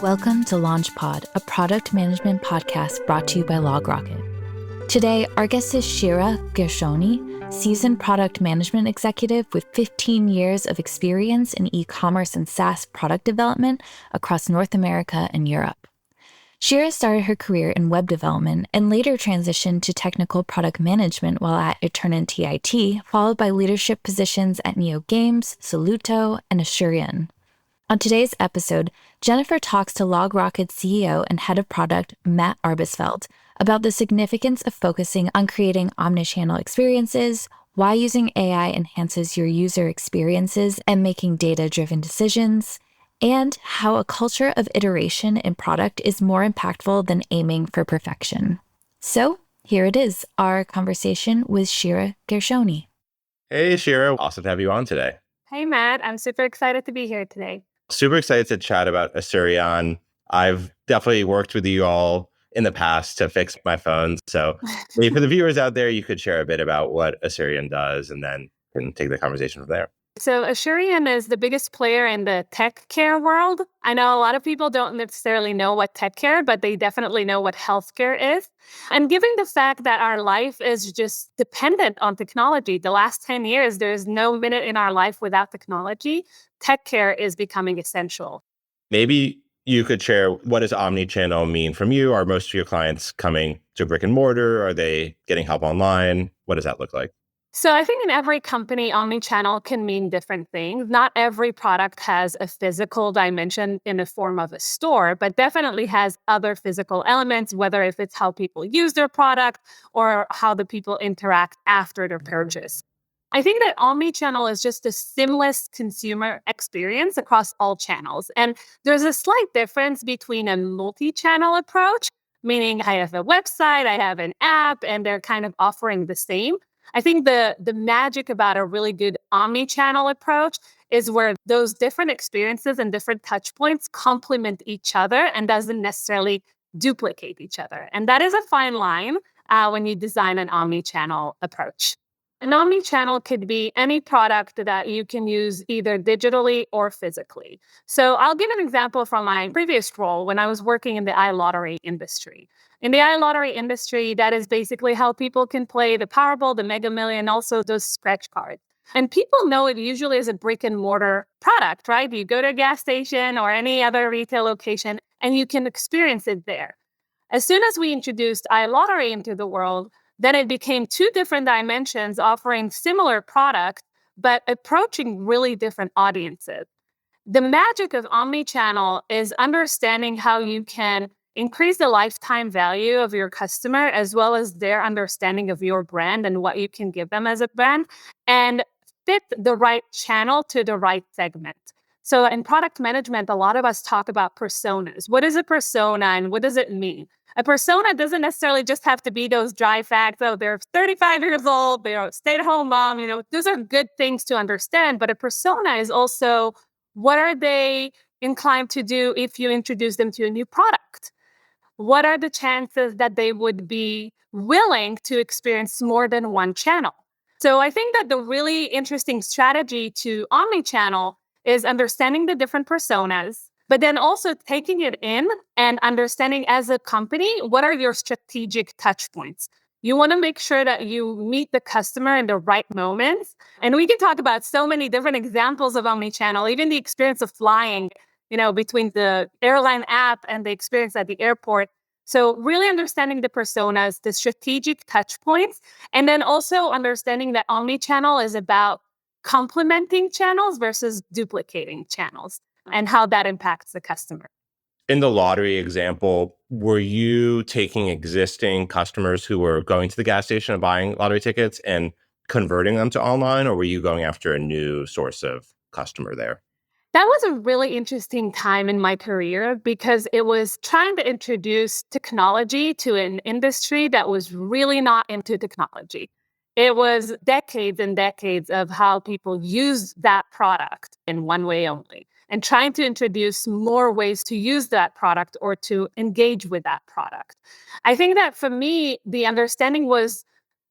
Welcome to LaunchPod, a product management podcast brought to you by LogRocket. Today, our guest is Shira Gershoni, seasoned product management executive with 15 years of experience in e-commerce and SaaS product development across North America and Europe. Shira started her career in web development and later transitioned to technical product management while at Eternity IT, followed by leadership positions at NeoGames, Soluto, and Asurion. On today's episode, Jennifer talks to LogRocket's CEO and head of product, Matt Arbesfeld, about the significance of focusing on creating omnichannel experiences, why using AI enhances your user experiences and making data-driven decisions, and how a culture of iteration in product is more impactful than aiming for perfection. So here it is, our conversation with Shira Gershoni. Hey, Shira. Awesome to have you on today. Hey, Matt. I'm super excited to be here today. Super excited to chat about Asurion. I've definitely worked with you all in the past to fix my phone. So maybe for the viewers out there, you could share a bit about what Asurion does and then can take the conversation from there. So Asurion is the biggest player in the tech care world. I know a lot of people don't necessarily know what tech care, but they definitely know what healthcare is. And given the fact that our life is just dependent on technology, the last 10 years, there's no minute in our life without technology. Tech care is becoming essential. Maybe you could share, what does omnichannel mean from you? Are most of your clients coming to brick and mortar? Are they getting help online? What does that look like? So I think in every company, omnichannel can mean different things. Not every product has a physical dimension in the form of a store, but definitely has other physical elements, whether if it's how people use their product or how the people interact after their purchase. I think that omnichannel is just a seamless consumer experience across all channels. And there's a slight difference between a multi-channel approach, meaning I have a website, I have an app, and they're kind of offering the same. I think the magic about a really good omni-channel approach is where those different experiences and different touch points complement each other and doesn't necessarily duplicate each other. And that is a fine line when you design an omni-channel approach. An omni-channel could be any product that you can use either digitally or physically. So I'll give an example from my previous role when I was working in the iLottery industry. In the iLottery industry, that is basically how people can play the Powerball, the Mega Million, also those scratch cards. And people know it usually as a brick and mortar product, right? You go to a gas station or any other retail location and you can experience it there. As soon as we introduced iLottery into the world, then it became two different dimensions offering similar products, but approaching really different audiences. The magic of omnichannel is understanding how you can increase the lifetime value of your customer as well as their understanding of your brand and what you can give them as a brand and fit the right channel to the right segment. So in product management, a lot of us talk about personas. What is a persona and what does it mean? A persona doesn't necessarily just have to be those dry facts. Oh, they're 35 years old, they're a stay-at-home mom. Those are good things to understand. But a persona is also, what are they inclined to do if you introduce them to a new product? What are the chances that they would be willing to experience more than one channel? So I think that the really interesting strategy to omnichannel is understanding the different personas, but then also taking it in and understanding as a company, what are your strategic touch points? You want to make sure that you meet the customer in the right moments. And we can talk about so many different examples of omnichannel, even the experience of flying, between the airline app and the experience at the airport. So really understanding the personas, the strategic touch points, and then also understanding that omnichannel is about complementing channels versus duplicating channels and how that impacts the customer. In the lottery example, were you taking existing customers who were going to the gas station and buying lottery tickets and converting them to online, or were you going after a new source of customer there? That was a really interesting time in my career because it was trying to introduce technology to an industry that was really not into technology. It was decades and decades of how people use that product in one way only and trying to introduce more ways to use that product or to engage with that product. I think that for me, the understanding was,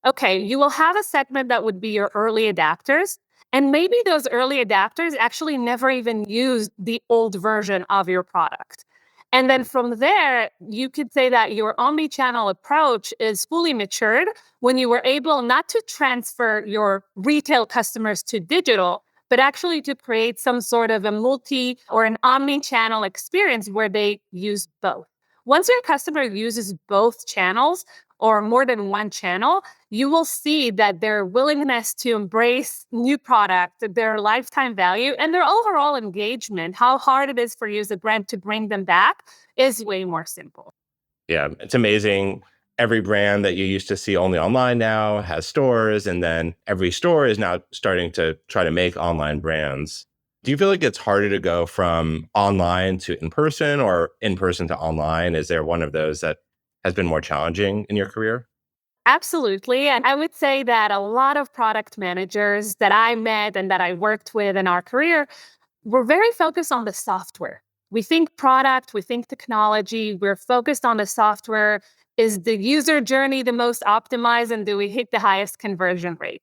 okay, you will have a segment that would be your early adapters. And maybe those early adapters actually never even used the old version of your product. And then from there, you could say that your omnichannel approach is fully matured when you were able not to transfer your retail customers to digital, but actually to create some sort of a multi or an omni-channel experience where they use both. Once your customer uses both channels or more than one channel, you will see that their willingness to embrace new product, their lifetime value, and their overall engagement, how hard it is for you as a brand to bring them back, is way more simple. Yeah, it's amazing. Every brand that you used to see only online now has stores, and then every store is now starting to try to make online brands. Do you feel like it's harder to go from online to in-person or in-person to online? Is there one of those that has been more challenging in your career? Absolutely. And I would say that a lot of product managers that I met and that I worked with in our career were very focused on the software. We think product, we think technology, we're focused on the software. Is the user journey the most optimized and do we hit the highest conversion rate?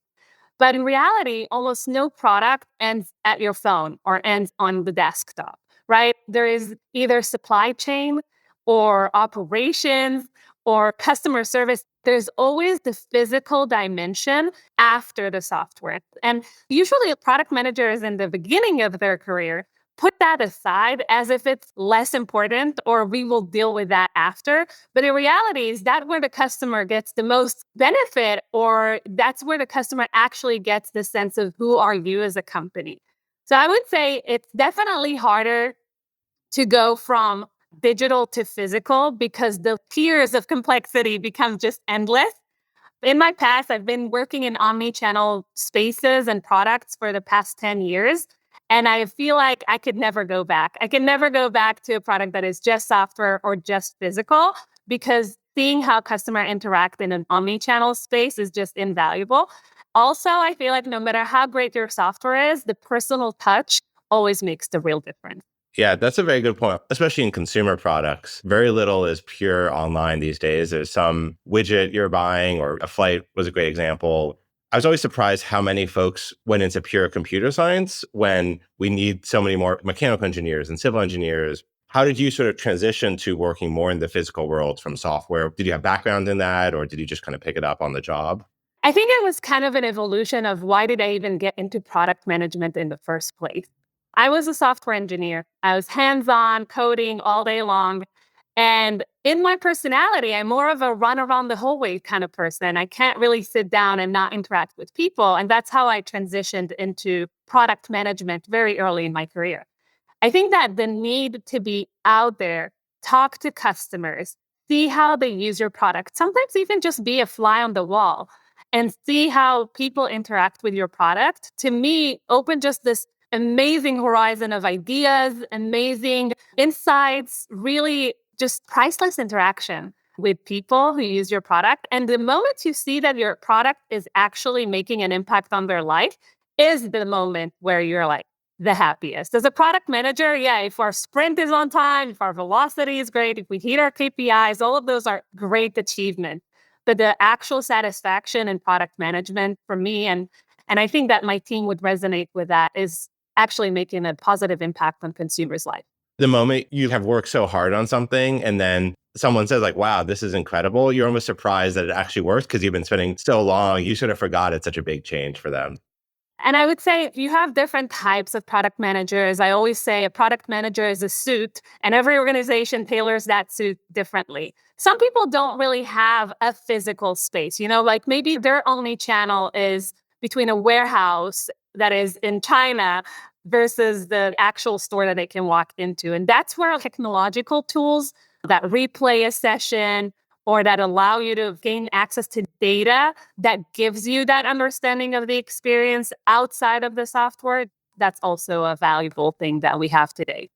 But in reality, almost no product ends at your phone or ends on the desktop, right? There is either supply chain or operations or customer service. There's always the physical dimension after the software. And usually, product managers in the beginning of their career put that aside as if it's less important or we will deal with that after. But in reality, is that where the customer gets the most benefit, or that's where the customer actually gets the sense of who are you as a company? So I would say it's definitely harder to go from digital to physical because the tiers of complexity become just endless. In my past, I've been working in omni-channel spaces and products for the past 10 years. And I feel like I could never go back. I can never go back to a product that is just software or just physical because seeing how customer interact in an omni-channel space is just invaluable. Also, I feel like no matter how great your software is, the personal touch always makes the real difference. Yeah, that's a very good point, especially in consumer products. Very little is pure online these days. There's some widget you're buying, or a flight was a great example. I was always surprised how many folks went into pure computer science when we need so many more mechanical engineers and civil engineers. How did you sort of transition to working more in the physical world from software? Did you have background in that, or did you just kind of pick it up on the job? I think it was kind of an evolution of why did I even get into product management in the first place? I was a software engineer. I was hands-on coding all day long. And in my personality, I'm more of a run around the hallway kind of person. I can't really sit down and not interact with people. And that's how I transitioned into product management very early in my career. I think that the need to be out there, talk to customers, see how they use your product, sometimes even just be a fly on the wall and see how people interact with your product, to me, opened just this amazing horizon of ideas, amazing insights, really just priceless interaction with people who use your product. And the moment you see that your product is actually making an impact on their life is the moment where you're like, the happiest. As a product manager, yeah, if our sprint is on time, if our velocity is great, if we hit our KPIs, all of those are great achievements. But the actual satisfaction in product management for me, and I think that my team would resonate with that, is actually making a positive impact on consumers' life. The moment you have worked so hard on something and then someone says like, wow, this is incredible, you're almost surprised that it actually works because you've been spending so long. You sort of forgot it's such a big change for them. And I would say you have different types of product managers. I always say a product manager is a suit, and every organization tailors that suit differently. Some people don't really have a physical space, like maybe their only channel is between a warehouse that is in China versus the actual store that they can walk into. And that's where technological tools that replay a session or that allow you to gain access to data that gives you that understanding of the experience outside of the software, that's also a valuable thing that we have today.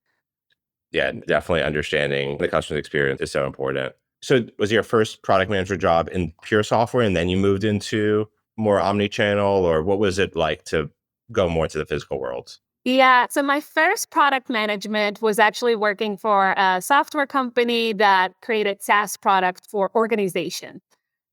Yeah, definitely understanding the customer experience is so important. So was your first product manager job in pure software and then you moved into more omni-channel, or what was it like to go more to the physical world? Yeah, so my first product management was actually working for a software company that created SaaS product for organization.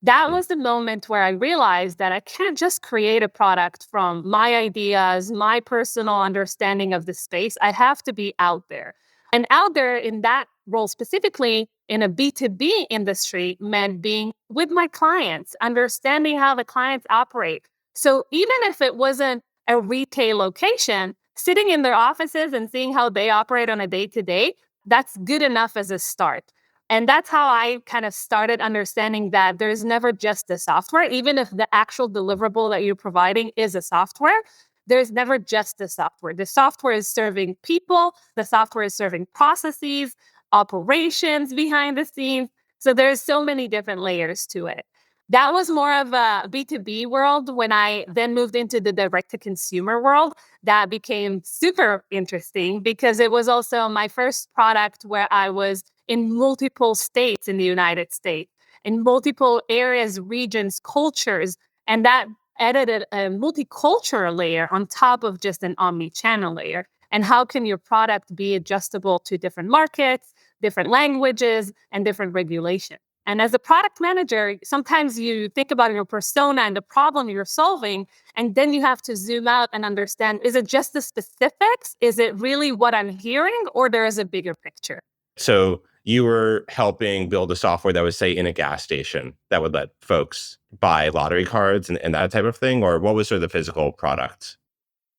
That was the moment where I realized that I can't just create a product from my ideas, my personal understanding of the space. I have to be out there. And out there in that role specifically in a B2B industry meant being with my clients, understanding how the clients operate. So even if it wasn't a retail location, sitting in their offices and seeing how they operate on a day-to-day, that's good enough as a start. And that's how I kind of started understanding that there's never just the software, even if the actual deliverable that you're providing is a software. There's never just the software. The software is serving people, the software is serving processes, operations behind the scenes. So there's so many different layers to it. That was more of a B2B world. When I then moved into the direct to consumer world, that became super interesting because it was also my first product where I was in multiple states in the United States, in multiple areas, regions, cultures, and that added a multicultural layer on top of just an omni-channel layer. And how can your product be adjustable to different markets, different languages, and different regulations? And as a product manager, sometimes you think about your persona and the problem you're solving, and then you have to zoom out and understand, is it just the specifics? Is it really what I'm hearing, or there is a bigger picture? So you were helping build a software that was, say, in a gas station that would let folks buy lottery cards and that type of thing? Or what was sort of the physical product?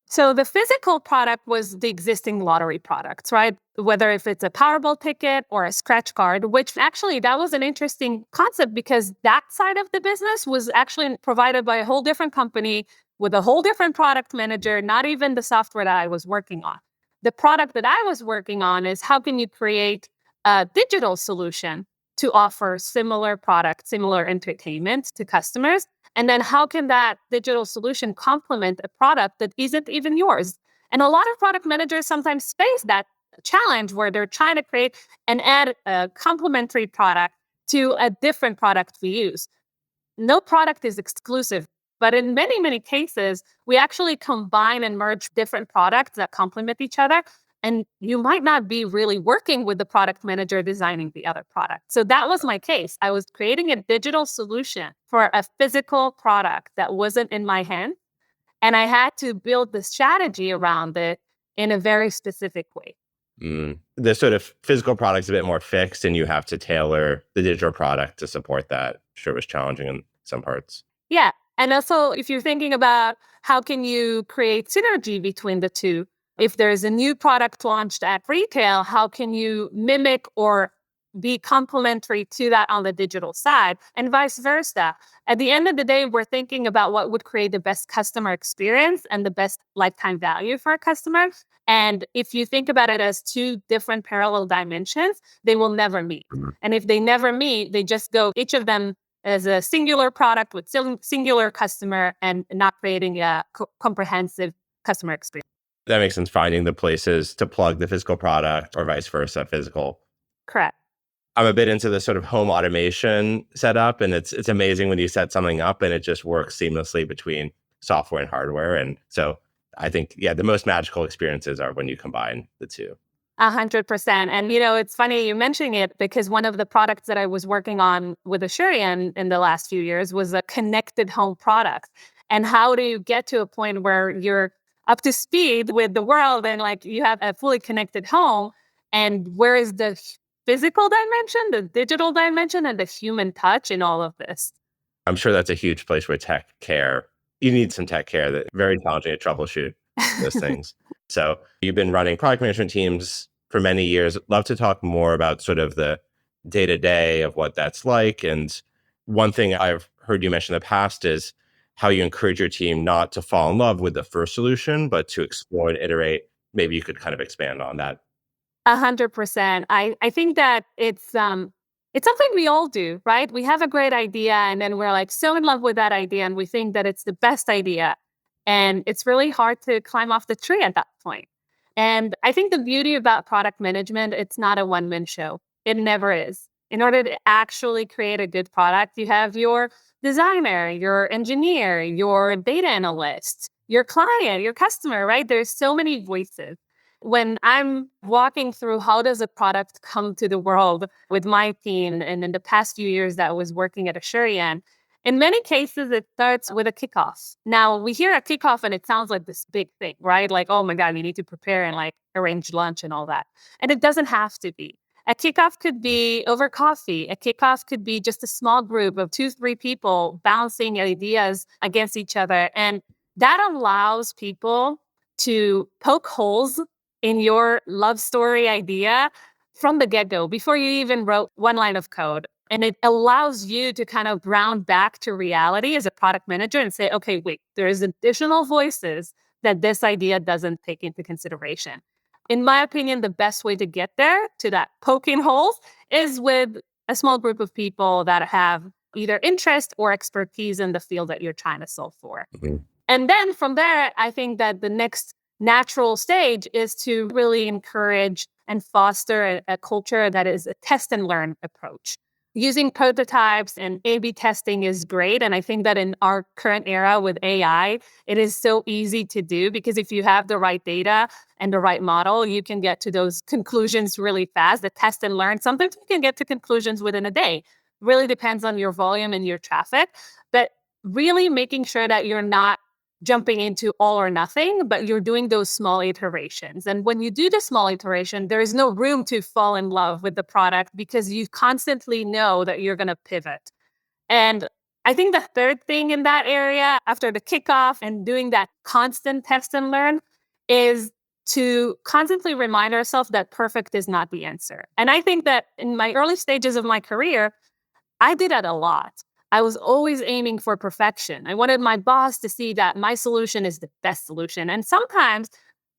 So the physical product was the existing lottery products, right? Whether if it's a Powerball ticket or a scratch card, which actually that was an interesting concept because that side of the business was actually provided by a whole different company with a whole different product manager, not even the software that I was working on. The product that I was working on is how can you create a digital solution to offer similar products, similar entertainment to customers. And then how can that digital solution complement a product that isn't even yours? And a lot of product managers sometimes face that challenge where they're trying to create and add a complementary product to a different product we use. No product is exclusive, but in many, many cases, we actually combine and merge different products that complement each other. And you might not be really working with the product manager designing the other product. So that was my case. I was creating a digital solution for a physical product that wasn't in my hand. And I had to build the strategy around it in a very specific way. The sort of physical product's a bit more fixed and you have to tailor the digital product to support that. Sure, it was challenging in some parts. Yeah. And also, if you're thinking about how can you create synergy between the two, if there's a new product launched at retail, how can you mimic or be complementary to that on the digital side and vice versa? At the end of the day, we're thinking about what would create the best customer experience and the best lifetime value for a customer. And if you think about it as two different parallel dimensions, they will never meet. And if they never meet, they just go, each of them as a singular product with singular customer and not creating a comprehensive customer experience. That makes sense, finding the places to plug the physical product or vice versa, physical. Correct. I'm a bit into the sort of home automation setup, and it's amazing when you set something up and it just works seamlessly between software and hardware. And so I think, the most magical experiences are when you combine the two. 100%. And, it's funny you mentioning it because one of the products that I was working on with Asurion in the last few years was a connected home product. And how do you get to a point where you're up to speed with the world and like you have a fully connected home? And where is the physical dimension, the digital dimension, and the human touch in all of this? I'm sure that's a huge place where tech care, you need some tech care. That's very challenging to troubleshoot those things. So you've been running product management teams for many years. Love to talk more about sort of the day-to-day of what that's like. And one thing I've heard you mention in the past is how you encourage your team not to fall in love with the first solution, but to explore and iterate. Maybe you could kind of expand on that. 100%. I think that it's something we all do, right? We have a great idea and then we're like so in love with that idea and we think that it's the best idea. And it's really hard to climb off the tree at that point. And I think the beauty about product management, it's not a one-man show. It never is. In order to actually create a good product, you have your designer, your engineer, your data analyst, your client, your customer, right? There's so many voices. When I'm walking through how does a product come to the world with my team, and in the past few years that I was working at Asurion, in many cases, it starts with a kickoff. Now, we hear a kickoff and it sounds like this big thing, right? Like, oh my God, you need to prepare and like arrange lunch and all that. And it doesn't have to be. A kickoff could be over coffee. A kickoff could be just a small group of 2, 3 people bouncing ideas against each other. And that allows people to poke holes in your love story idea from the get-go before you even wrote one line of code. And it allows you to kind of ground back to reality as a product manager and say, okay, wait, there's additional voices that this idea doesn't take into consideration. In my opinion, the best way to get there to that poking holes is with a small group of people that have either interest or expertise in the field that you're trying to solve for. Mhm. And then from there, I think that the next natural stage is to really encourage and foster a culture that is a test and learn approach. Using prototypes and A/B testing is great. And I think that in our current era with AI, it is so easy to do because if you have the right data and the right model, you can get to those conclusions really fast. The test and learn, sometimes you can get to conclusions within a day. Really depends on your volume and your traffic. But really making sure that you're not jumping into all or nothing, but you're doing those small iterations. And when you do the small iteration, there is no room to fall in love with the product because you constantly know that you're going to pivot. And I think the third thing in that area, after the kickoff and doing that constant test and learn, is to constantly remind ourselves that perfect is not the answer. And I think that in my early stages of my career, I did that a lot. I was always aiming for perfection. I wanted my boss to see that my solution is the best solution. And sometimes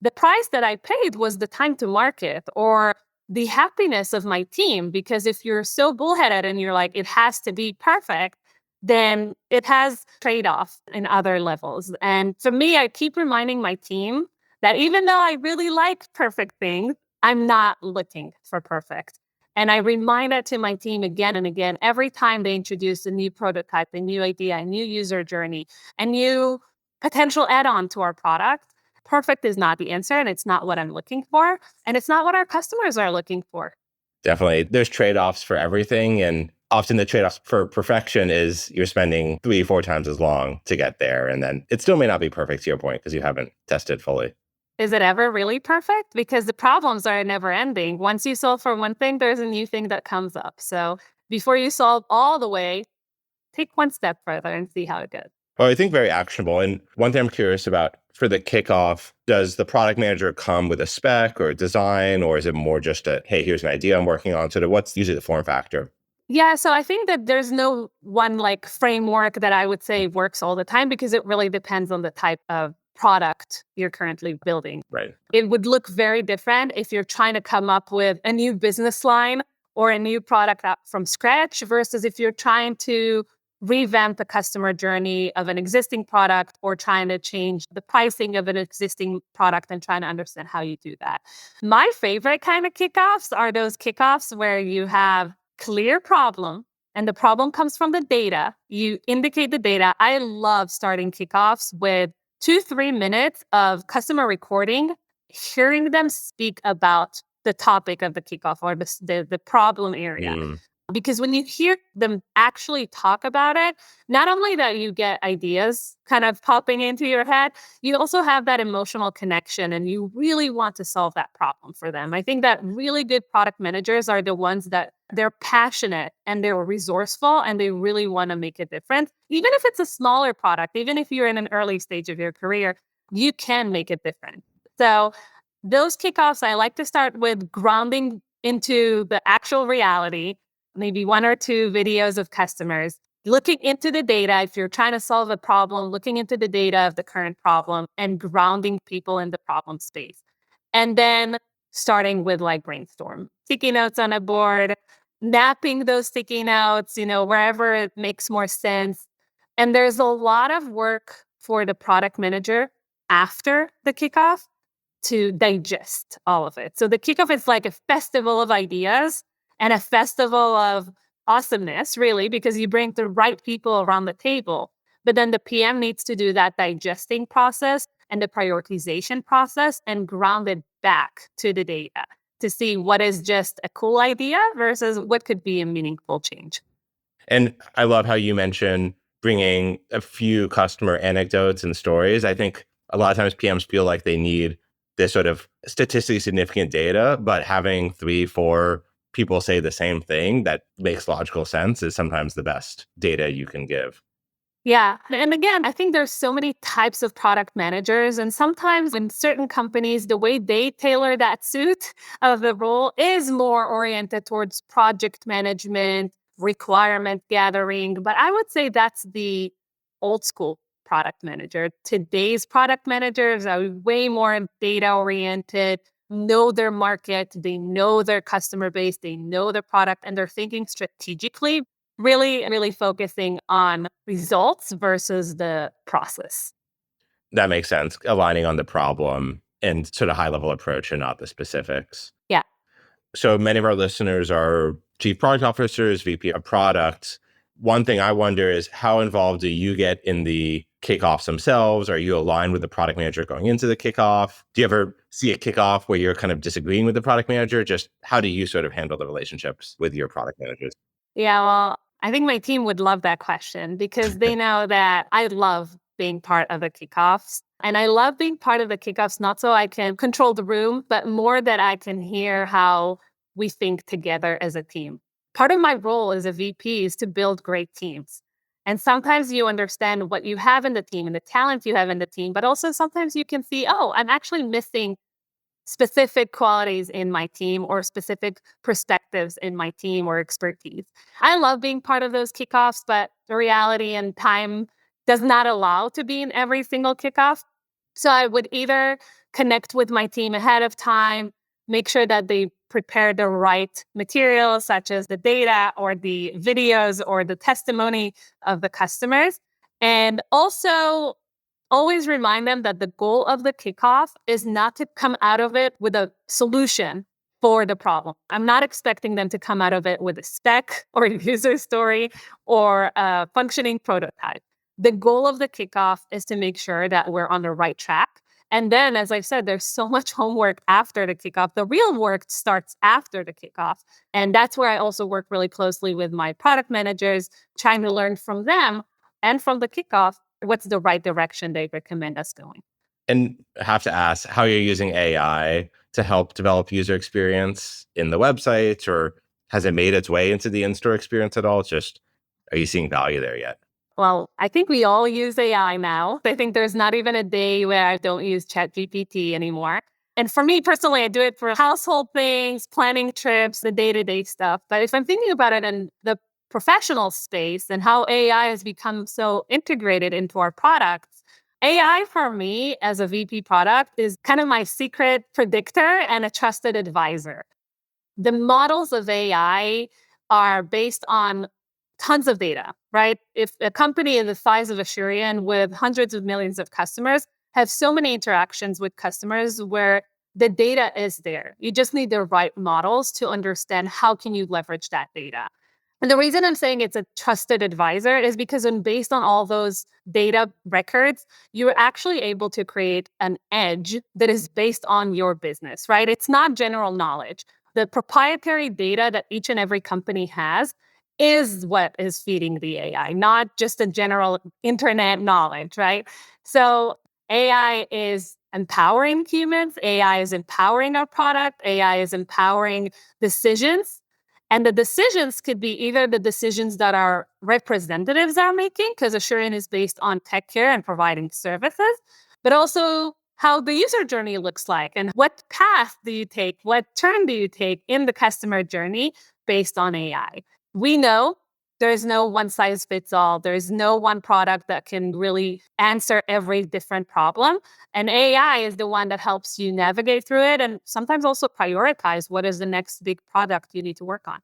the price that I paid was the time to market or the happiness of my team. Because if you're so bullheaded and you're like, it has to be perfect, then it has trade-offs in other levels. And for me, I keep reminding my team that even though I really like perfect things, I'm not looking for perfect. And I remind that to my team again and again, every time they introduce a new prototype, a new idea, a new user journey, a new potential add-on to our product. Perfect is not the answer, and it's not what I'm looking for, and it's not what our customers are looking for. Definitely. There's trade-offs for everything. And often the trade-offs for perfection is you're spending 3-4 times as long to get there. And then it still may not be perfect to your point because you haven't tested fully. Is it ever really perfect? Because the problems are never ending. Once you solve for one thing, there's a new thing that comes up. So before you solve all the way, take one step further and see how it goes. Well, I think very actionable. And one thing I'm curious about for the kickoff, does the product manager come with a spec or a design, or is it more just a, hey, here's an idea I'm working on? So what's usually the form factor? Yeah, so I think that there's no one like framework that I would say works all the time because it really depends on the type of product you're currently building. Right. It would look very different if you're trying to come up with a new business line or a new product out from scratch versus if you're trying to revamp the customer journey of an existing product or trying to change the pricing of an existing product and trying to understand how you do that. My favorite kind of kickoffs are those kickoffs where you have clear problem and the problem comes from the data. You indicate the data. I love starting kickoffs with 2-3 minutes of customer recording, hearing them speak about the topic of the kickoff or the problem area. Because when you hear them actually talk about it, not only that you get ideas kind of popping into your head, you also have that emotional connection and you really want to solve that problem for them. I think that really good product managers are the ones that they're passionate and they're resourceful and they really want to make a difference. Even if it's a smaller product, even if you're in an early stage of your career, you can make a difference. So those kickoffs, I like to start with grounding into the actual reality, maybe 1 or 2 videos of customers, looking into the data. If you're trying to solve a problem, looking into the data of the current problem and grounding people in the problem space. And then starting with like brainstorm, sticky notes on a board, mapping those sticky notes, wherever it makes more sense. And there's a lot of work for the product manager after the kickoff to digest all of it. So the kickoff is like a festival of ideas and a festival of awesomeness, really, because you bring the right people around the table. But then the PM needs to do that digesting process and the prioritization process and ground it back to the data to see what is just a cool idea versus what could be a meaningful change. And I love how you mentioned bringing a few customer anecdotes and stories. I think a lot of times PMs feel like they need this sort of statistically significant data, but having 3, 4 people say the same thing that makes logical sense is sometimes the best data you can give. Yeah. And again, I think there's so many types of product managers. And sometimes in certain companies, the way they tailor that suit of the role is more oriented towards project management, requirement gathering. But I would say that's the old school product manager. Today's product managers are way more data oriented, know their market, they know their customer base, they know their product, and they're thinking strategically, really focusing on results versus the process. That makes sense. Aligning on the problem and sort of high level approach and not the specifics. Yeah. So many of our listeners are chief product officers, VP of product. One thing I wonder is how involved do you get in the kickoffs themselves? Are you aligned with the product manager going into the kickoff? Do you ever see a kickoff where you're kind of disagreeing with the product manager? Just how do you sort of handle the relationships with your product managers? Yeah, well, I think my team would love that question because they know that I love being part of the kickoffs. And I love being part of the kickoffs, not so I can control the room, but more that I can hear how we think together as a team. Part of my role as a VP is to build great teams. And sometimes you understand what you have in the team and the talent you have in the team, but also sometimes you can see, oh, I'm actually missing specific qualities in my team or specific perspectives in my team or expertise. I love being part of those kickoffs, but the reality and time does not allow to be in every single kickoff. So I would either connect with my team ahead of time, make sure that they prepare the right materials, such as the data or the videos or the testimony of the customers. And also always remind them that the goal of the kickoff is not to come out of it with a solution for the problem. I'm not expecting them to come out of it with a spec or a user story or a functioning prototype. The goal of the kickoff is to make sure that we're on the right track. And then, as I said, there's so much homework after the kickoff. The real work starts after the kickoff. And that's where I also work really closely with my product managers, trying to learn from them and from the kickoff what's the right direction they recommend us going. And I have to ask how you're using AI to help develop user experience in the website, or has it made its way into the in-store experience at all? It's just, are you seeing value there yet? Well, I think we all use AI now. I think there's not even a day where I don't use ChatGPT anymore. And for me personally, I do it for household things, planning trips, the day-to-day stuff. But if I'm thinking about it in the professional space and how AI has become so integrated into our products, AI for me as a VP product is kind of my secret predictor and a trusted advisor. The models of AI are based on tons of data, right? If a company in the size of Asurion with hundreds of millions of customers have so many interactions with customers where the data is there. You just need the right models to understand how can you leverage that data. And the reason I'm saying it's a trusted advisor is because based on all those data records, you're actually able to create an edge that is based on your business, right? It's not general knowledge. The proprietary data that each and every company has is what is feeding the AI, not just a general internet knowledge, right? So AI is empowering humans, AI is empowering our product, AI is empowering decisions. And the decisions could be either the decisions that our representatives are making, because Asurion is based on tech care and providing services, but also how the user journey looks like and what path do you take, what turn do you take in the customer journey based on AI. We know there's no one size fits all. There's no one product that can really answer every different problem. And AI is the one that helps you navigate through it and sometimes also prioritize what is the next big product you need to work on.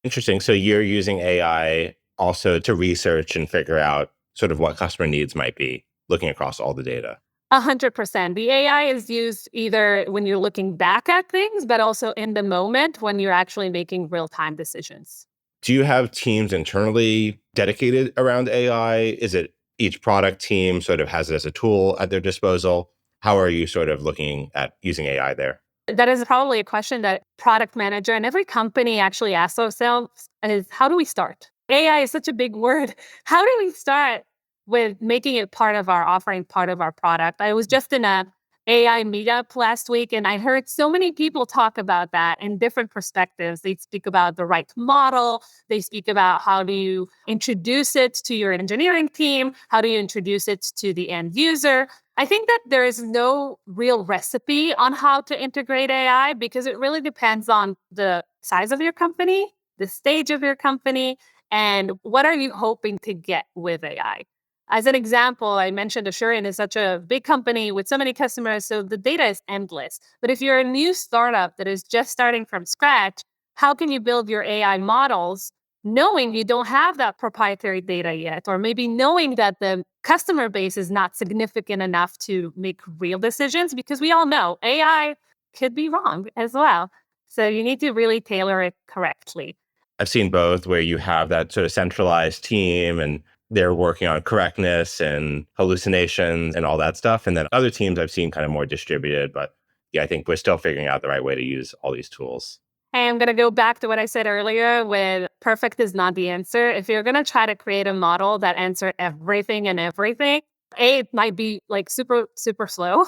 Interesting. So you're using AI also to research and figure out sort of what customer needs might be, looking across all the data. 100%. The AI is used either when you're looking back at things, but also in the moment when you're actually making real-time decisions. Do you have teams internally dedicated around AI? Is it each product team sort of has it as a tool at their disposal. How are you sort of looking at using AI there? That is probably a question that product manager and every company actually asks themselves is, how do we start? AI is such a big word. How do we start with making it part of our offering, part of our product? I was just in a AI meetup last week, and I heard so many people talk about that in different perspectives. They speak about the right model. They speak about how do you introduce it to your engineering team? How do you introduce it to the end user? I think that there is no real recipe on how to integrate AI because it really depends on the size of your company, the stage of your company, and what are you hoping to get with AI. As an example, I mentioned Asurion is such a big company with so many customers, so the data is endless. But if you're a new startup that is just starting from scratch, how can you build your AI models knowing you don't have that proprietary data yet, or maybe knowing that the customer base is not significant enough to make real decisions? Because we all know AI could be wrong as well. So you need to really tailor it correctly. I've seen both where you have that sort of centralized team and they're working on correctness and hallucinations and all that stuff. And then other teams I've seen kind of more distributed. But yeah, I think we're still figuring out the right way to use all these tools. Hey, I'm going to go back to what I said earlier with perfect is not the answer. If you're going to try to create a model that answers everything and everything, it might be like super, super slow.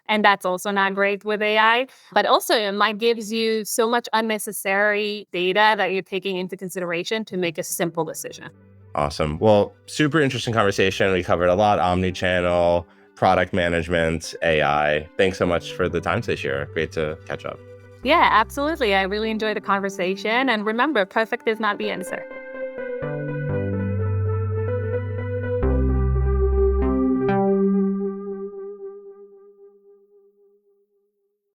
And that's also not great with AI. But also it might give you so much unnecessary data that you're taking into consideration to make a simple decision. Awesome. Well, super interesting conversation. We covered a lot, omnichannel, product management, AI. Thanks so much for the time today, Shira. Great to catch up. Yeah, absolutely. I really enjoyed the conversation. And remember, perfect is not the answer.